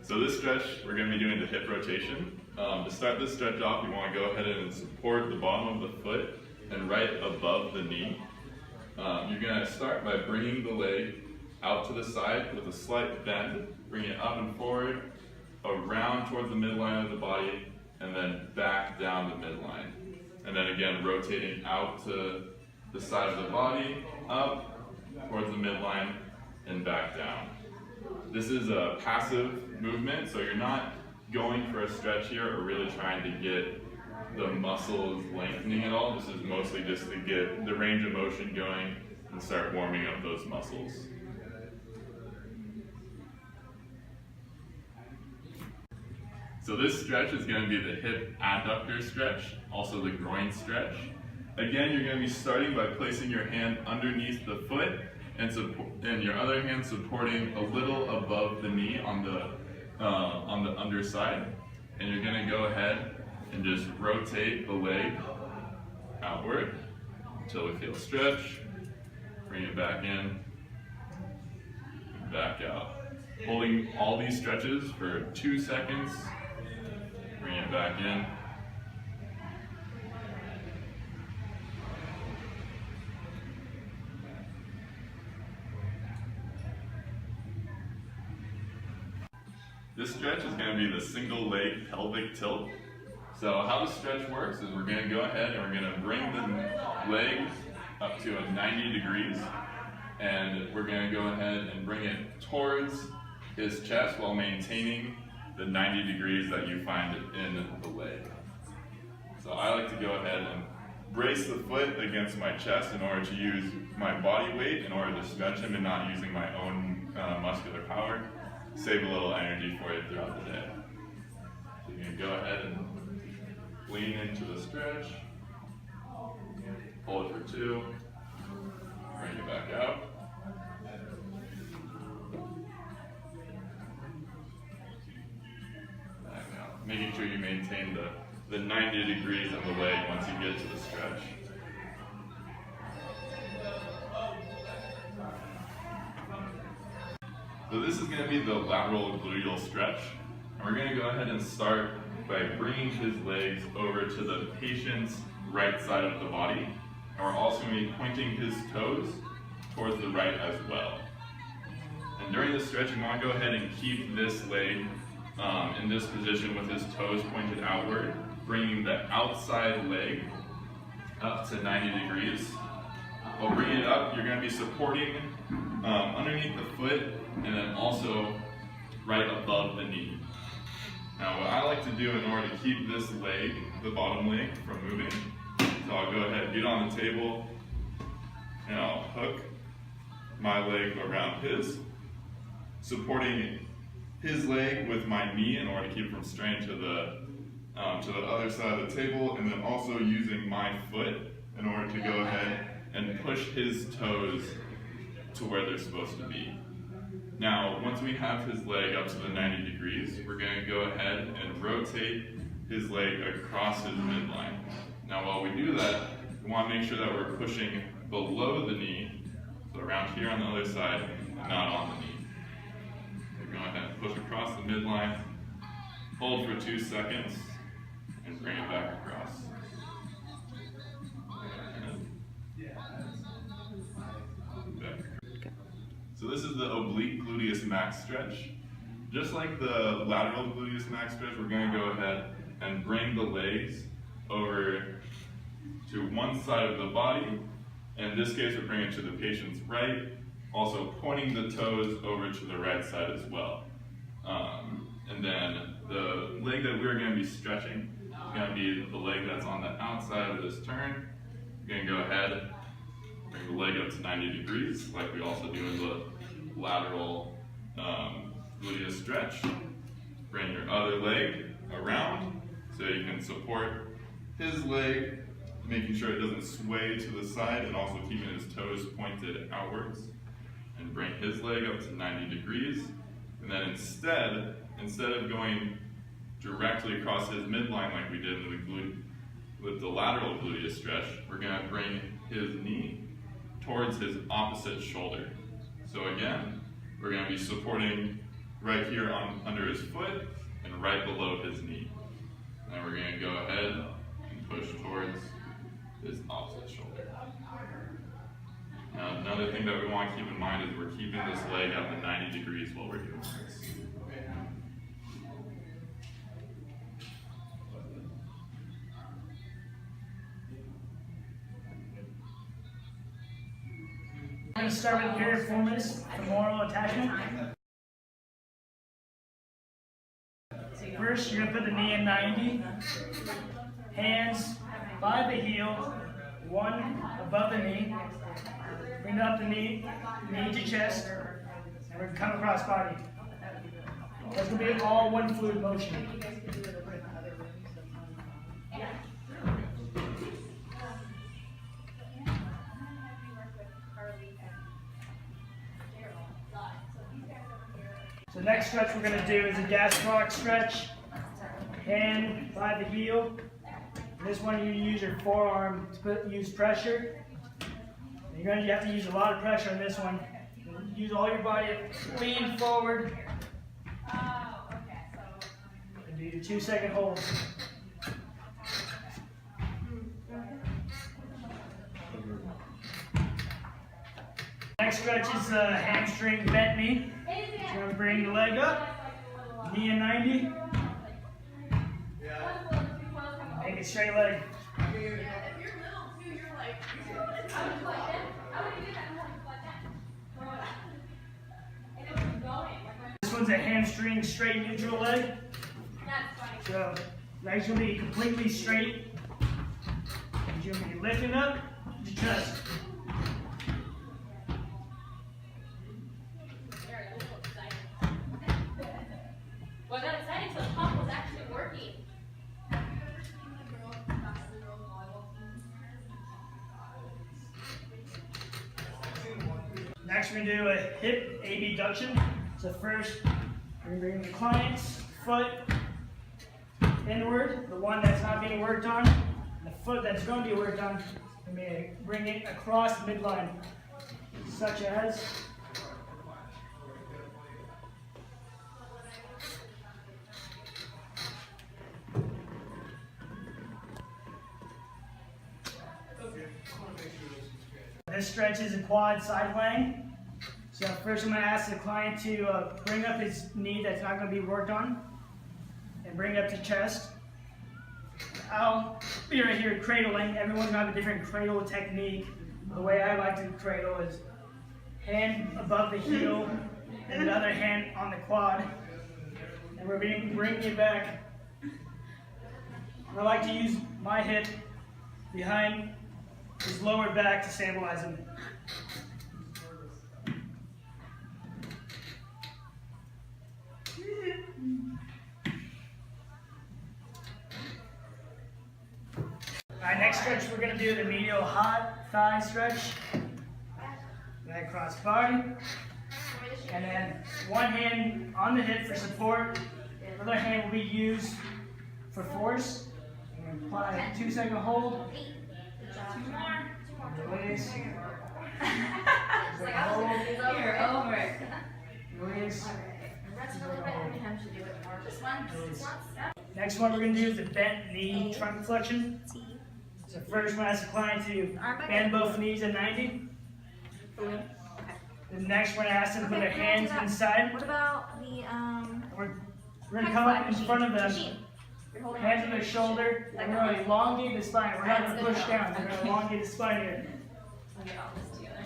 So this stretch, we're going to be doing the hip rotation. To start this stretch off, you want to go ahead and support the bottom of the foot and right above the knee. You're going to start by bringing the leg out to the side with a slight bend, bring it up and forward, around towards the midline of the body, and then back down the midline. And then again, rotating out to the side of the body, up towards the midline, and back down. This is a passive movement, so you're not going for a stretch here or really trying to get the muscles lengthening at all. This is mostly just to get the range of motion going and start warming up those muscles. So this stretch is going to be the hip adductor stretch, also the groin stretch. Again, you're going to be starting by placing your hand underneath the foot and your other hand supporting a little above the knee on the underside. And you're going to go ahead and just rotate the leg outward until we feel stretch. Bring it back in, and back out. Holding all these stretches for 2 seconds. Bring it back in. This stretch is going to be the single leg pelvic tilt. So how the stretch works is we're going to go ahead and we're going to bring the leg up to a 90 degrees, and we're going to go ahead and bring it towards his chest while maintaining the 90 degrees that you find in the leg. So I like to go ahead and brace the foot against my chest in order to use my body weight in order to stretch him and not using my own muscular power. Save a little energy for you throughout the day. So you can go ahead and lean into the stretch, hold it for 2, bring it back out. Making sure you maintain the 90 degrees of the leg once you get to the stretch. So this is going to be the lateral gluteal stretch. And we're going to go ahead and start by bringing his legs over to the patient's right side of the body. And we're also going to be pointing his toes towards the right as well. And during the stretch, you want to go ahead and keep this leg in this position with his toes pointed outward, bringing the outside leg up to 90 degrees. While bringing it up, you're going to be supporting underneath the foot and then also right above the knee. Now what I like to do in order to keep this leg, the bottom leg, from moving, so I'll go ahead and get on the table and I'll hook my leg around his, supporting his leg with my knee in order to keep it from straying to the other side of the table, and then also using my foot in order to go ahead and push his toes to where they're supposed to be. Now, once we have his leg up to the 90 degrees, we're going to go ahead and rotate his leg across his midline. Now, while we do that, we want to make sure that we're pushing below the knee, so around here on the other side, and not on the knee. Go ahead and push across the midline, hold for 2 seconds, and bring it back across. So this is the oblique gluteus max stretch. Just like the lateral gluteus max stretch, we're going to go ahead and bring the legs over to one side of the body. In this case, we're bringing it to the patient's right, also pointing the toes over to the right side as well. And then the leg that we're going to be stretching is going to be the leg that's on the outside of this turn. We're going to go ahead, bring the leg up to 90 degrees, like we also do in the lateral gluteus stretch. Bring your other leg around so you can support his leg, making sure it doesn't sway to the side, and also keeping his toes pointed outwards. And bring his leg up to 90 degrees. And then instead of going directly across his midline like we did with the lateral gluteus stretch, we're going to bring his knee towards his opposite shoulder. So again, we're going to be supporting right here under his foot and right below his knee. And then we're going to go ahead and push towards his opposite shoulder. Now, another thing that we want to keep in mind is we're keeping this leg at the 90 degrees while we're doing this. I'm going to start with piriformis femoral attachment. First, you're going to put the knee in 90, hands by the heel, one above the knee. Bring up the knee to chest, and we're going to come across body. That's going to be all one fluid motion. So the next stretch we're going to do is a gastroc stretch. Hand by the heel. This one you use your forearm to use pressure. And you're going to have to use a lot of pressure on this one. Use all your body, lean forward. And do your 2-second hold. Next stretch is hamstring bent knee. So I'm going to bring the leg up, knee in 90. Make it straight leg. This one's a hamstring straight neutral leg. So legs will be completely straight. And you'll be lifting up your chest. Well, I got excited so the pump was actually working. Next, we're going to do a hip abduction. So first, we're going to bring the client's foot inward, the one that's not being worked on, and the foot that's going to be worked on, we're going to bring it across midline, such as this stretch is a quad side plank. So first I'm going to ask the client to bring up his knee that's not going to be worked on and bring up to chest. I'll be right here cradling. Everyone's going to have a different cradle technique. The way I like to cradle is hand above the heel and another hand on the quad. And we're bringing it back. I like to use my hip behind his lower back to stabilize him. Alright, next stretch we're going to do the medial hot thigh stretch. Then cross body. And then one hand on the hip for support. The other hand will be used for force. And apply a 2-second hold. Release. You're over. Release. Rest a little bit every time you do it more. Just once. Next one we're going to do is the bent knee trunk flexion. So first we're going to ask the client to bend both knees at 90. Okay. The next we're going to ask them to put their hands inside. What about the We're going to come up in front of them, hands on their shoulder, and we're going to elongate the spine. We're not going to push down, we're going to elongate the spine here. I'll get all this together.